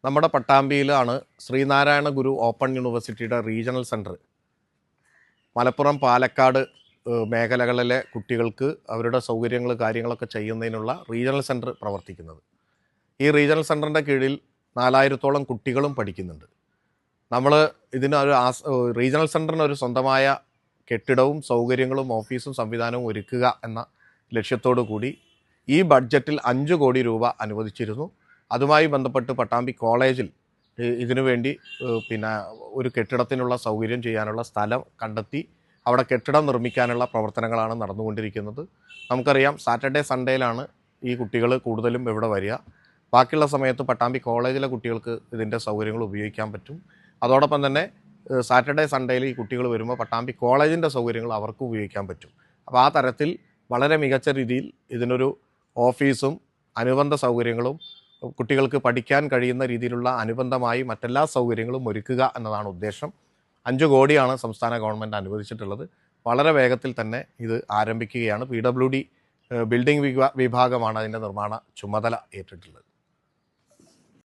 നമ്മുടെ പട്ടാമ്പിയിലാണ് ശ്രീനാരായണ ഗുരു ഓപ്പൺ യൂണിവേഴ്സിറ്റിയുടെ regional centre. Malappuram, Palakkad മേഖലകളിലെ കുട്ടികൾക്ക് അവരുടെ സൗകര്യങ്ങൾ കാര്യങ്ങളൊക്കെ ചെയ്യുന്നതിനുള്ള റീജിയണൽ സെൻറ്റർ പ്രവർത്തിക്കുന്നത്. ഈ റീജിയണൽ സെൻറ്ററിൻ്റെ കീഴിൽ 4000-ഓളം കുട്ടികളും പഠിക്കുന്നുണ്ട്. നമ്മൾ ഇതിനൊരു റീജിയണൽ സെൻറ്ററിനൊരു സ്വന്തമായ കെട്ടിടവും സൗകര്യങ്ങളും ഓഫീസും സംവിധാനവും ഒരുക്കുക എന്ന ലക്ഷ്യത്തോടു കൂടി ഈ ബഡ്ജറ്റിൽ 5 കോടി രൂപ അനുവദിച്ചിരുന്നു. അതുമായി ബന്ധപ്പെട്ട് പട്ടാമ്പി കോളേജിൽ ഇതിനു വേണ്ടി ഒരു കെട്ടിടത്തിനുള്ള സൗകര്യം ചെയ്യാനുള്ള സ്ഥലം കണ്ടെത്തി അവിടെ കെട്ടിടം നിർമ്മിക്കാനുള്ള പ്രവർത്തനങ്ങളാണ് നടന്നുകൊണ്ടിരിക്കുന്നത്. നമുക്കറിയാം, സാറ്റർഡേ സൺഡേയിലാണ് ഈ കുട്ടികൾ കൂടുതലും ഇവിടെ വരിക. ബാക്കിയുള്ള സമയത്ത് പട്ടാമ്പി കോളേജിലെ കുട്ടികൾക്ക് ഇതിൻ്റെ സൗകര്യങ്ങൾ ഉപയോഗിക്കാൻ പറ്റും. അതോടൊപ്പം തന്നെ സാറ്റർഡേ സൺഡേയിൽ ഈ കുട്ടികൾ വരുമ്പോൾ പട്ടാമ്പി കോളേജിൻ്റെ സൗകര്യങ്ങൾ അവർക്ക് ഉപയോഗിക്കാൻ പറ്റും. അപ്പോൾ ആ തരത്തിൽ വളരെ മികച്ച രീതിയിൽ ഇതിനൊരു ഓഫീസും അനുബന്ധ സൗകര്യങ്ങളും കുട്ടികൾക്ക് പഠിക്കാൻ കഴിയുന്ന രീതിയിലുള്ള അനുബന്ധമായി മറ്റെല്ലാ സൗകര്യങ്ങളും ഒരുക്കുക എന്നതാണ് ഉദ്ദേശം. 5 കോടിയാണ് സംസ്ഥാന ഗവൺമെൻറ് അനുവദിച്ചിട്ടുള്ളത്. വളരെ വേഗത്തിൽ തന്നെ ഇത് ആരംഭിക്കുകയാണ്. PWD ബിൽഡിംഗ് വിഭാഗമാണ് അതിൻ്റെ നിർമ്മാണ ചുമതല ഏറ്റിട്ടുള്ളത്.